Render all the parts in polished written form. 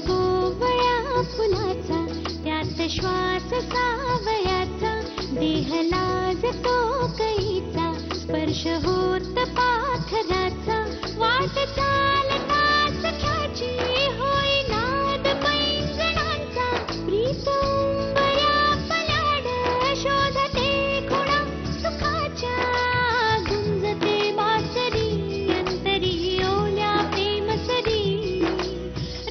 कोवळ्या फुलाचा त्यात श्वास सावयाचा देह लाजतो कैचा स्पर्श होत पाखराचा वाट चालता सख्याची होई नाद पैंजणांचा प्रीत उंबऱ्या पलाड शोधते खुणा सुखाच्या गुंजते बासरी अंतरी ओल्या प्रेमसरी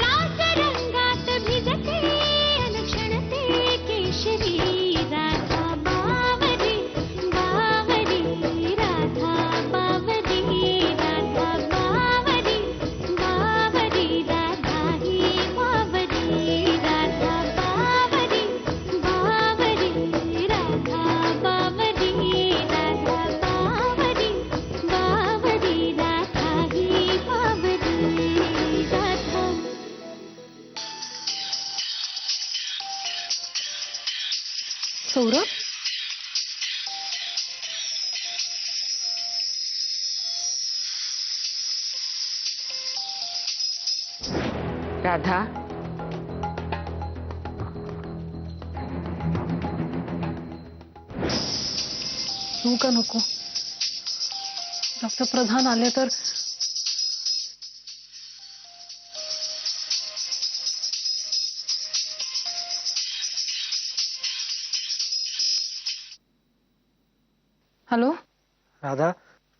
रास रंगात भिजते अनुक्षणते केशरी राधा बावरी बावरी राधा बावरी राधा बावरी बावरी राधा ही बावरी राधा बावरी बावरी राधा बावरी राधा बावरी बावरी राधा ही बावरी राधा. सौरभ, राधा, येऊ का नको? रक्तप्रधान आले तर हॅलो राधा,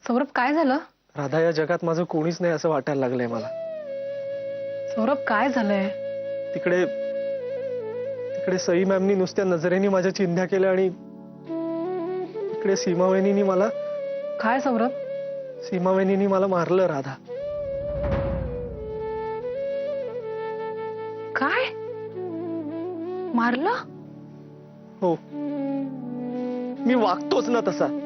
सौरभ, काय झालं? राधा, या जगात माझं कोणीच नाही असं वाटायला लागलंय मला. सौरभ, काय झालंय? तिकडे तिकडे सई मॅमनी नुसत्या नजरेने माझ्या चिंध्या केल्या आणि इकडे सीमावहिनीनी मला काय सौरभ? सीमावहिनीनी मला मारलं. राधा, काय मारलं? हो, मी वागतोच ना तसा.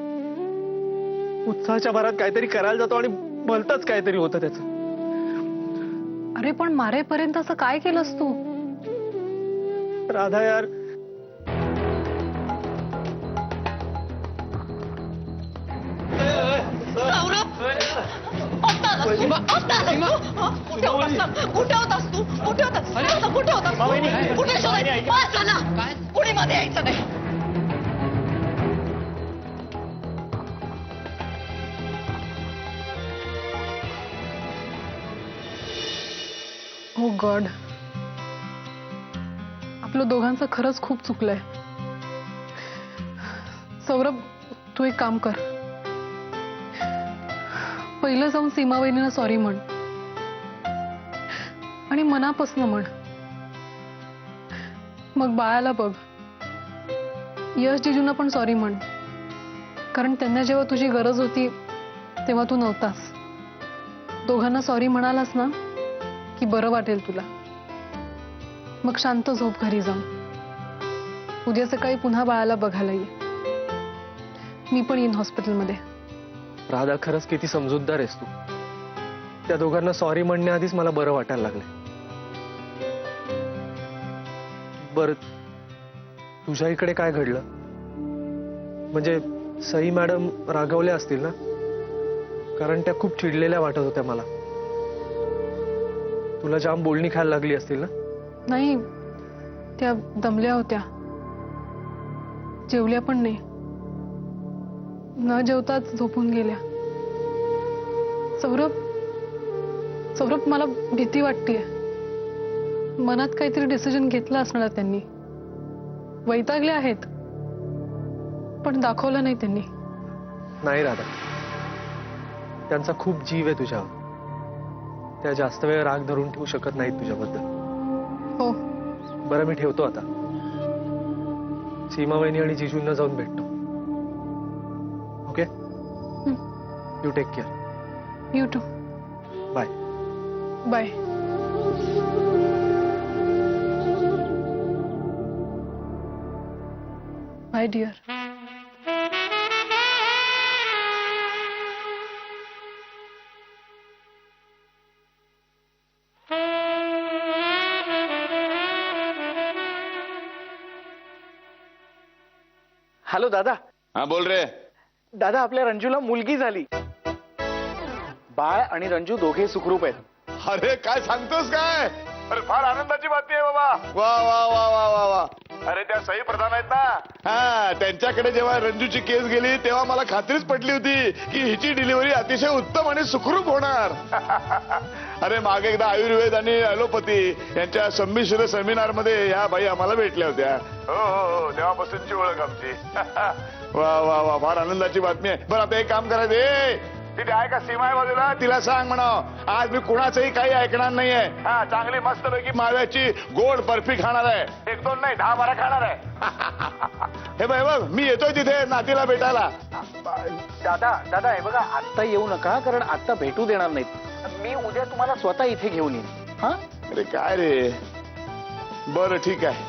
उत्साहाच्या भरात काहीतरी करायला जातो आणि भलतंच काहीतरी होतं त्याचं. अरे पण मारेपर्यंत असं काय केलंस तू? राधा यार, हो गॉड, आपलं दोघांचं खरंच खूप चुकलंय. सौरभ, तू एक काम कर, पहिलं जाऊन सीमावहिनीला सॉरी म्हण आणि मनापासनं म्हण. मग बाळाला बघ, यश जिजूंना पण सॉरी म्हण, कारण त्यांना जेव्हा तुझी गरज होती तेव्हा तू नव्हतास. दोघांना सॉरी म्हणालास ना की बरं वाटेल तुला. मग शांत झोप घरी जाऊन. उद्या सकाळी पुन्हा बाळाला बघायला ये. मी पण येईन हॉस्पिटलमध्ये. राधा, खरंच किती समजूतदार आहेस तू. त्या दोघांना सॉरी म्हणण्याआधीच मला बरं वाटायला लागलंय. बर, तुझ्या इकडे काय घडलं? म्हणजे सई मॅडम रागवल्या असतील ना, कारण त्या खूप चिडलेल्या वाटत होत्या मला. तुला जाम बोलणी खायला लागली असतील ना? नाही, त्या दमल्या होत्या, जेवल्या पण नाही, न जेवताच झोपून गेल्या. सौरभ, सौरभ, मला भीती वाटतेय. मनात काहीतरी डिसिजन घेतला असणार त्यांनी. वैतागले आहेत पण दाखवलं नाही त्यांनी. नाही राधा, त्यांचा खूप जीव आहे तुझ्यावर. त्या जास्त वेळ राग धरून ठेवू शकत नाहीत तुझ्याबद्दल. हो, बरं, मी ठेवतो आता. सीमावहिनी आणि जिजूंना जाऊन भेटतो. Okay, you take care. You too. Bye. Bye. Bye dear. Hello दादा. हाँ बोल रे. दादा, आपल्या रंजूला मुलगी झाली. बाळ आणि रंजू दोघे सुखरूप आहेत. अरे काय सांगतोस काय? अरे फार आनंदाची बातमी आहे बाबा. वा वा वा वा वा वा. अरे त्या सई प्रधान आहेत ना, हा त्यांच्याकडे जेव्हा रंजूची केस गेली तेव्हा मला खात्रीच पटली होती की हिची डिलिव्हरी अतिशय उत्तम आणि सुखरूप होणार. अरे मागे एकदा आयुर्वेद आणि ॲलोपॅथी यांच्या संमिश्र सेमिनार मध्ये ह्या बाई आम्हाला भेटल्या होत्या. हो हो हो, तेव्हापासूनची ओळख आमची. वा वा वा, फार आनंदाची बातमी आहे. बरं आता एक काम करायचं, तिथे आहे का सीमा आहे बाजूला, तिला सांग म्हणाव आज मी कुणाचंही काही ऐकणार नाहीये. हा चांगली मस्त पैकी माव्याची गोड बर्फी खाणार आहे. 1-2 नाही 10-12 खाणार आहे. हे बघ मी येतोय तिथे नातीला भेटायला. दादा हे बघा, आत्ता येऊ नका कारण आत्ता भेटू देणार नाहीत. मी उद्या तुम्हाला स्वतः इथे घेऊन येईन. हा अरे काय रे, बरं ठीक आहे,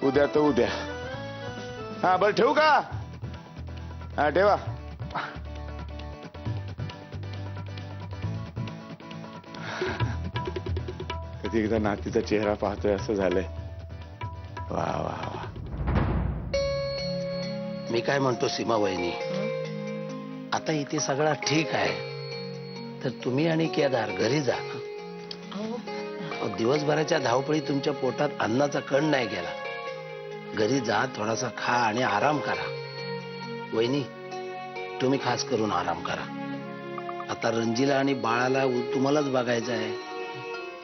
उद्या तर उद्या. हा बरं ठेवू का? हा ठेवा. कधी एकदा नातीचा चेहरा पाहतोय असं झालंय. वा वा वा. मी काय म्हणतो सीमा वहिनी, आता इथे सगळा ठीक आहे तर तुम्ही आणि केदार घरी जा. अहो, दिवसभराच्या धावपळी तुमच्या पोटात अन्नाचा कण नाही गेला. घरी जा, थोडासा खा आणि आराम करा. वहिनी तुम्ही खास करून आराम करा. आता रंजीला आणि बाळाला तुम्हालाच बघायचं आहे.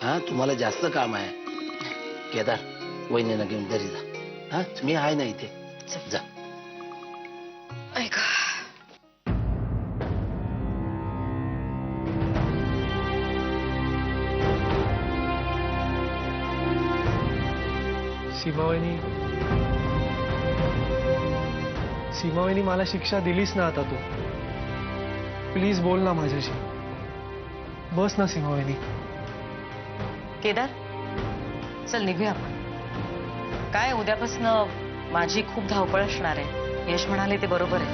हा तुम्हाला जास्त काम आहे. केदार वहिनीला घेऊन घरी जा. हा मी आहे ना इथे, जा. ऐका, सीमावहिनी मला शिक्षा दिलीस ना आता तू. प्लीज बोल ना माझ्याशी. बस ना सीमावहिनी. केदार चल निघूया आपण. काय उद्यापासनं माझी खूप धावपळ असणार आहे. यश म्हणाले ते बरोबर आहे.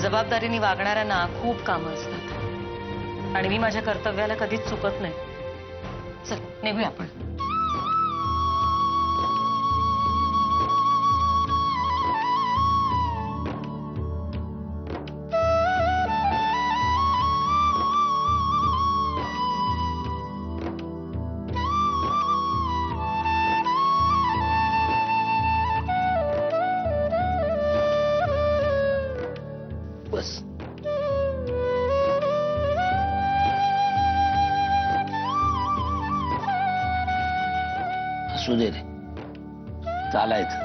जबाबदारीने वागणाऱ्यांना खूप कामं असतात आणि मी माझ्या कर्तव्याला कधीच चुकत नाही. चल निघूया आपण. बस. असू दे रे, चालायचं.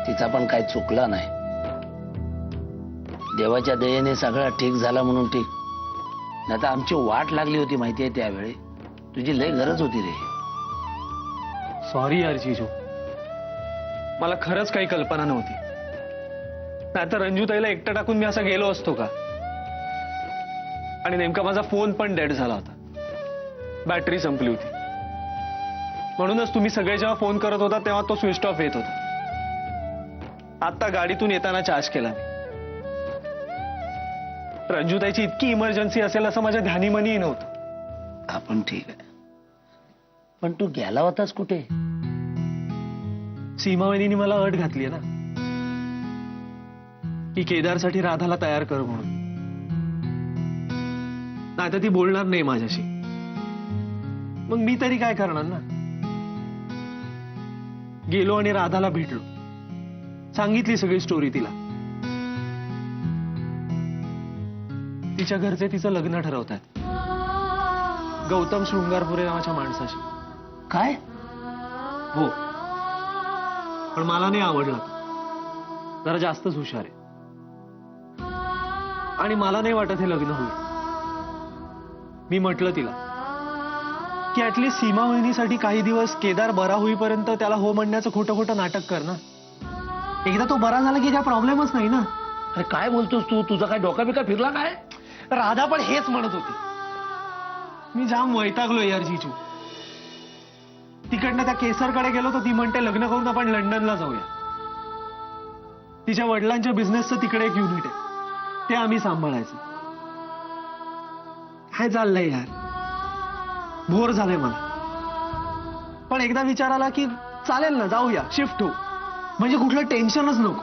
तिचा पण काही चुकला नाही. देवाच्या दयेने सगळा ठीक झाला म्हणून ठीक. नाही तर आमची वाट लागली होती माहितीये त्यावेळी. तुझी लय गरज होती रे. सॉरी यार जीजू, मला खरंच काही कल्पना नव्हती. नाहीतर रंजूताईला एकटं टाकून मी असा गेलो असतो का? आणि नेमका माझा फोन पण डेड झाला होता, बॅटरी संपली होती. म्हणूनच तुम्ही सगळे जेव्हा फोन करत होता तेव्हा तो स्विच ऑफ येत होता. आता गाडीतून येताना चार्ज केला मी. रंजूताईची इतकी इमर्जन्सी असेल असं माझ्या ध्यानीमनीही नव्हतं. आपण ठीक आहे, पण तू गेला होतास कुठे? सीमावहिनीने मला अट घातली ना की केदारसाठी राधाला तयार कर म्हणून. नाही तर ती बोलणार नाही माझ्याशी. मग मी तरी काय करणार ना. गेलो आणि राधाला भेटलो, सांगितली सगळी स्टोरी तिला. तिच्या घरचे तिचं लग्न ठरवतात गौतम शृंगारपुरे नावाच्या माणसाशी. काय? हो, पण मला नाही आवडला. जरा जास्तच हुशार आहे आणि मला नाही वाटत हे लग्न होईल. मी म्हटलं तिला की ऍटलीस्ट सीमा वहिनीसाठी काही दिवस केदार बरा होईपर्यंत त्याला हो म्हणण्याचं खोटं खोटं नाटक कर ना. एकदा तो बरा झाला की काय प्रॉब्लेमच नाही ना. अरे काय बोलतोस तू? तुझा काय डोका बिका फिरला काय? राधा पण हेच म्हणत होती. मी जाम वैतागलो यार जीजू. तिकडनं त्या केसरकडे गेलो तर ती म्हणते लग्न करून आपण लंडनला जाऊया. तिच्या वडिलांच्या बिझनेसचं तिकडे एक युनिट आहे, ते आम्ही सांभाळायचं. काय चाललंय यार, बोर झालंय मला. पण एकदा विचार आला की चालेल ना, जाऊया, शिफ्ट हो, म्हणजे कुठलं टेन्शनच नको.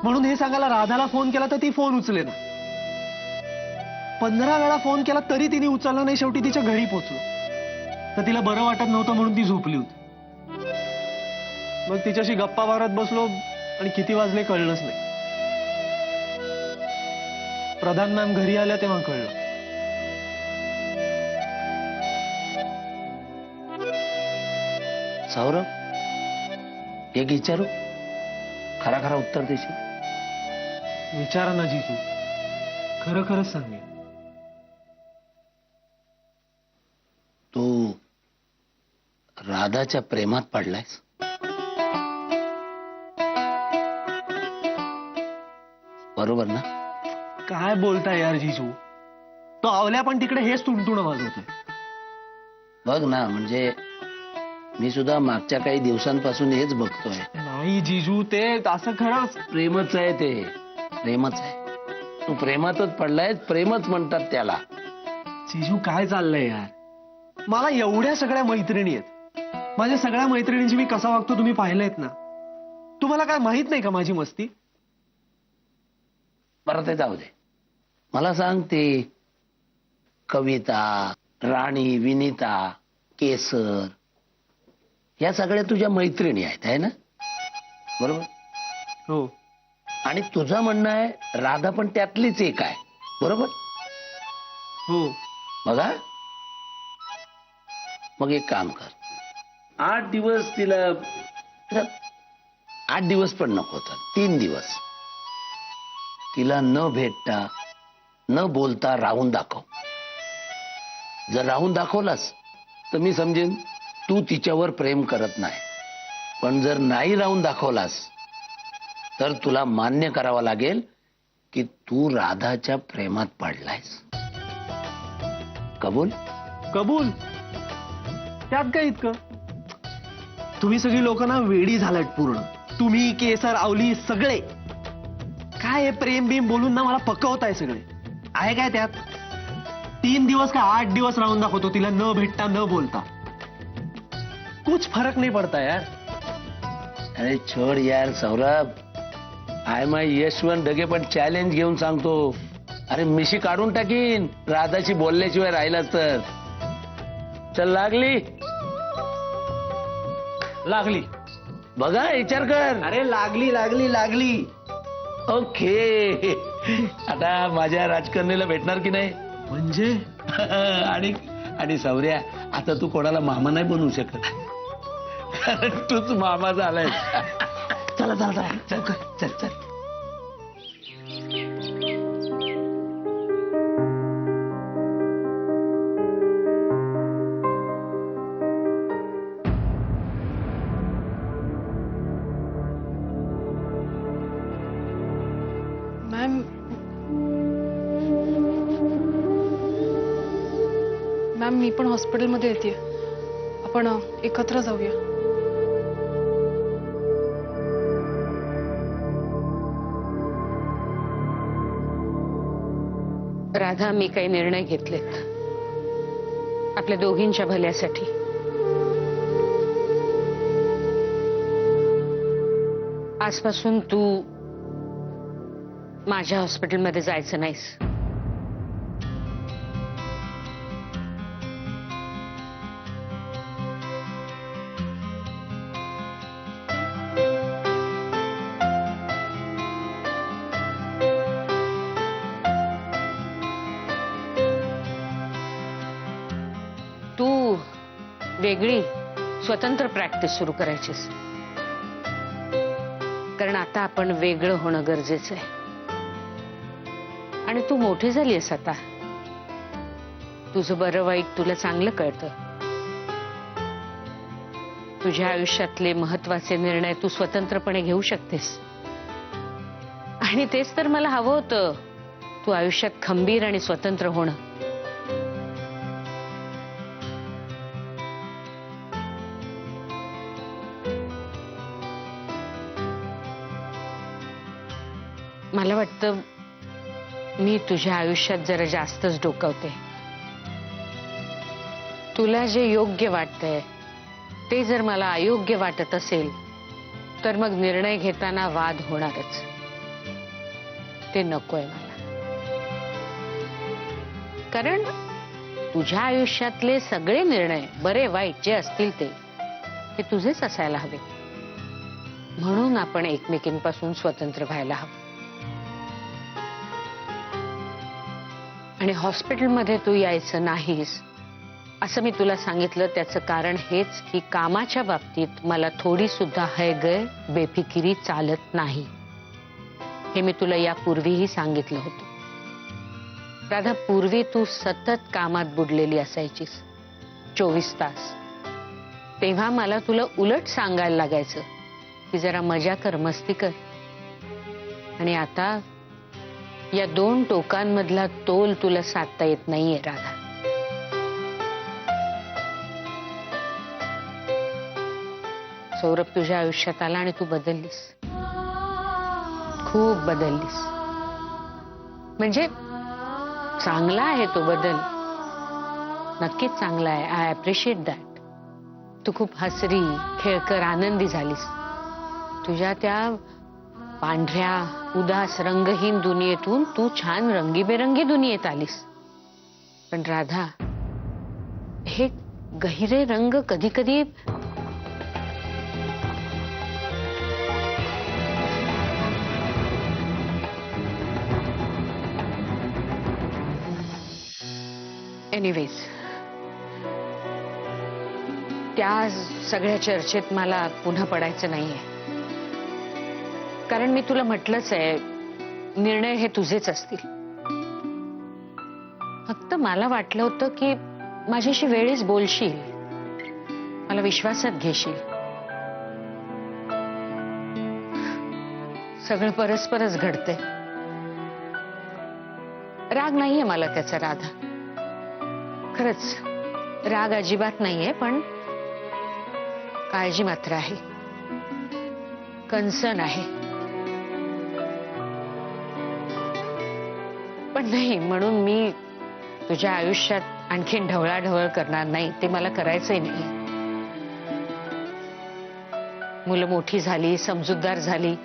म्हणून हे सांगायला राधाला फोन केला तर ती फोन उचले ना. 15 वेळा फोन केला तरी तिने उचलला नाही. शेवटी तिच्या घरी पोहोचलो तर तिला बरं वाटत नव्हतं म्हणून ती झोपली होती. मग तिच्याशी गप्पा मारत बसलो आणि किती वाजले कळलंच नाही. प्रधान मॅम घरी आल्या तेव्हा कळलं. सौरभ, एक विचारू, खरा खरा उत्तर देशील? विचारा ना जीजू, खरं खरंच सांगेन. तू राधाच्या प्रेमात पडलायस? बरोबर ना? काय बोलताय यार जीजू, तो आवल्या पण तिकडे हेच तुणतुणं वाजवतोय. बघ ना, म्हणजे मी सुद्धा मागच्या काही दिवसांपासून हेच बघतोय. नाही जीजू, ते असं खरंच प्रेमच आहे ते, प्रेमच आहे. तू प्रेमातच पडलाय, प्रेमच म्हणतात त्याला. जीजू काय चाललंय यार? मला एवढ्या सगळ्या मैत्रिणी आहेत. माझ्या सगळ्या मैत्रिणींची मी कसा वागतो तुम्ही पाहिलंयत ना. तुम्हाला काय माहित नाही का माझी मस्ती? बरं ते जाऊ दे. मला सांग, ते कविता, राणी, विनीता, केसर, या सगळ्या तुझ्या मैत्रिणी आहेत है ना? बरोबर? हो. आणि तुझं म्हणणं आहे राधा पण त्यातलीच एक आहे, बरोबर? हो. बघा, मग एक काम कर, 8 दिवस तिला, 8 दिवस पण नको तर 3 दिवस तिला न भेटता न बोलता राहून दाखव. जर राहून दाखवलास तर मी समजेन तू तिच्यावर प्रेम करत नाही. पण जर नाही राहून दाखवलास तर तुला मान्य करावं लागेल की तू राधाच्या प्रेमात पडलायस. कबूल? कबूल. त्यात काय इतकं? तुम्ही सगळी लोक ना वेडी झालात पूर्ण. तुम्ही, केसर, आवली, सगळे काय हे प्रेम बिम बोलून ना मला पकवताय सगळे. आहे काय त्यात? 3 दिवस का 8 दिवस राहून दाखवतो तिला न भेटता न बोलता. कुछ फरक नहीं पड़ता यार. अरे छोड यार सौरभ, आय माय यशवंत ढगे पण चॅलेंज घेऊन सांगतो. अरे मिशी काढून टाकीन राधाशी बोलल्याशिवाय राहिलाच तर. चल, लागली लागली. बघा, विचार कर. अरे लागली लागली लागली. ओके. आता माझ्या राजकन्येला भेटणार की नाही? म्हणजे आणि आणि सौर्या, आता तू कोणाला मामा नाही बनवू शकत, कारण तूच मामा झालाय. चला चला चला, चल चल चल. मॅम, मी पण हॉस्पिटलमध्ये येते. आपण एकत्र जाऊया. राधा, मी काही निर्णय घेतलेत आपल्या दोघींच्या भल्यासाठी. आजपासून तू माझ्या हॉस्पिटलमध्ये जायचं नाहीस. तू वेगळी स्वतंत्र प्रॅक्टिस सुरू करायचीस, कारण आता आपण वेगळं होणं गरजेचं आहे. आणि तू मोठी झाली आहेस आता. तुझं बरं वाईट तुला चांगलं कळतं. तुझ्या आयुष्यातले महत्वाचे निर्णय तू स्वतंत्रपणे घेऊ शकतेस. आणि तेच तर मला हवं होतं, तू आयुष्यात खंबीर आणि स्वतंत्र होणं. मला वाटतं मी तुझ्या आयुष्यात जरा जास्तच डोकावते. तुला जे योग्य वाटतंय ते जर मला अयोग्य वाटत असेल तर मग निर्णय घेताना वाद होणारच. ते नकोय मला. कारण तुझ्या आयुष्यातले सगळे निर्णय बरे वाईट जे असतील ते तुझेच असायला हवे. म्हणून आपण एकमेकींपासून स्वतंत्र व्हायला हवं. आणि हॉस्पिटलमध्ये तू यायचं नाहीस असं मी तुला सांगितलं, त्याचं कारण हेच की कामाच्या बाबतीत मला थोडी सुद्धा हयगय बेफिकिरी चालत नाही. हे मी तुला यापूर्वीही सांगितलं होतं. राधा, पूर्वी तू सतत कामात बुडलेली असायचीस 24 तास. तेव्हा मला तुला उलट सांगायला लागायचं की जरा मजा कर, मस्ती कर. आणि आता या दोन टोकांमधला तोल तुला साधता येत नाहीये राधा. सौरभ तुझ्या आयुष्यात आला आणि तू बदललीस, खूप बदललीस. म्हणजे चांगला आहे तो बदल, नक्कीच चांगला आहे. I appreciate that. तू खूप हसरी, खेळकर, आनंदी झालीस. तुझ्या त्या पांढऱ्या उदास रंगहीन दुनियेतून तू छान रंगीबेरंगी दुनियेत आलीस. पण राधा, हे गहिरे रंग कधी कधी एनिवेज, त्या सगळ्या चर्चेत मला पुन्हा पडायचं नाहीये. कारण मी तुला म्हटलंच आहे, निर्णय हे तुझेच असतील. फक्त मला वाटलं होतं की माझ्याशी वेळीच बोलशील, मला विश्वासात घेशील. सगळं परस्परच घडतंय. राग नाहीये मला त्याचा राधा, खरंच राग अजिबात नाहीये. पण काळजी मात्र आहे, कन्सर्न आहे. पण नाही म्हणून मी तुझ्या आयुष्यात आणखीन ढवळाढवळ करणार नाही. ते मला करायचंही नाही. मुलं मोठी झाली, समजूतदार झाली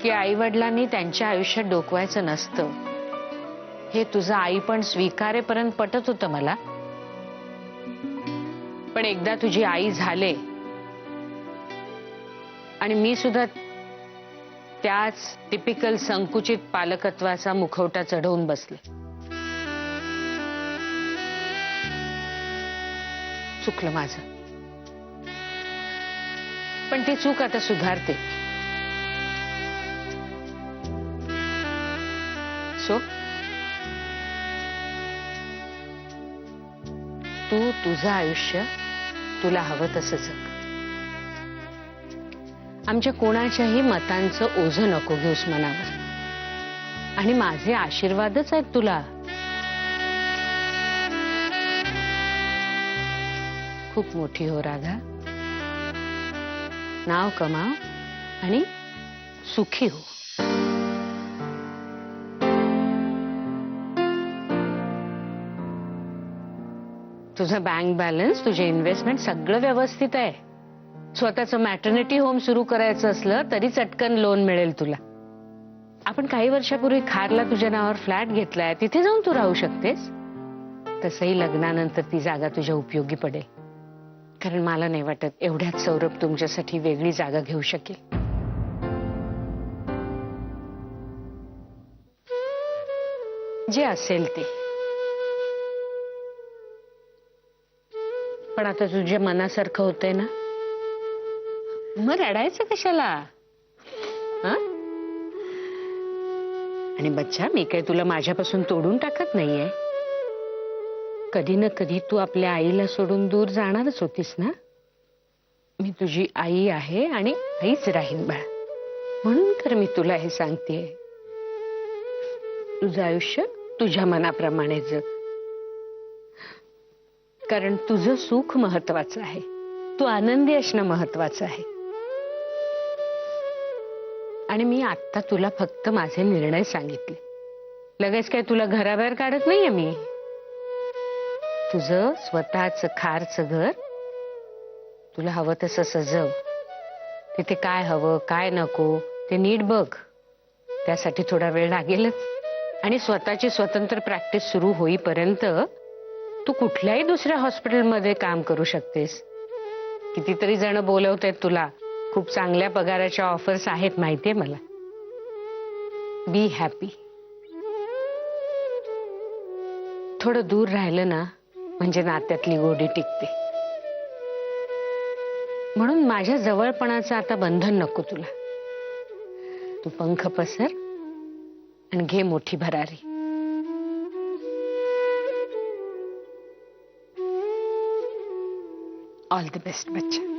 की आई वडिलांनी त्यांच्या आयुष्यात डोकवायचं नसतं, हे तुझं आई पण स्वीकारेपर्यंत पटत होतं मला. पण एकदा तुझी आई झाले आणि मी सुद्धा त्याच टिपिकल संकुचित पालकत्वाचा मुखवटा चढवून बसले. चुकलं माझं, पण ती चूक आता सुधारते. सो तू तुझं आयुष्य तुला हवं तसं जग. आमच्या कोणाच्याही मतांचं ओझं नको घेऊस मनावर. आणि माझे आशीर्वादच आहेत तुला. खूप मोठी हो राधा, नाव कमाव आणि सुखी हो. तुझं बँक बॅलन्स, तुझे इन्व्हेस्टमेंट सगळं व्यवस्थित आहे. स्वतःचं मॅटर्निटी होम सुरू करायचं असलं तरी चटकन लोन मिळेल तुला. आपण काही वर्षापूर्वी खारला तुझ्या नावावर फ्लॅट घेतलाय, तिथे जाऊन तू राहू शकतेस. तसंही लग्नानंतर ती जागा तुझ्या उपयोगी पडेल. कारण मला नाही वाटत एवढ्यात सौरभ तुमच्यासाठी वेगळी जागा घेऊ शकेल. जे असेल ते. पण आता तुझ्या मनासारखं होतंय ना, मग रडायचं कशाला? आणि बच्चा, मी काय तुला माझ्यापासून तोडून टाकत नाहीये. कधी ना कधी तू आपल्या आईला सोडून दूर जाणारच होतीस ना. मी तुझी आई आहे आणि आईच राहीन बाळ. म्हणून तर मी तुला हे सांगतेय, तुझं आयुष्य तुझ्या मनाप्रमाणे जग. कारण तुझं सुख महत्वाचं आहे, तू आनंदी असणं महत्वाचं आहे. आणि मी आता तुला फक्त माझे निर्णय सांगितले. लगेच काय तुला घराबाहेर काढत नाहीये मी. तुझं स्वतःचं खारचं घर तुला हवं तसं सजव. तिथे काय हवं काय नको ते नीट बघ. त्यासाठी थोडा वेळ लागेलच आणि स्वतःची स्वतंत्र प्रॅक्टिस सुरू होईपर्यंत तू कुठल्याही दुसऱ्या हॉस्पिटलमध्ये काम करू शकतेस. कितीतरी जण बोलवतायत तुला. खूप चांगल्या पगाराच्या ऑफर्स आहेत माहितीये मला. Be happy. थोडं दूर राहिलं ना म्हणजे नात्यातली गोडी टिकते. म्हणून माझ्या जवळपणाचं आता बंधन नको तुला. तू पंख पसर आणि घे मोठी भरारी. ऑल द बेस्ट बच्चा.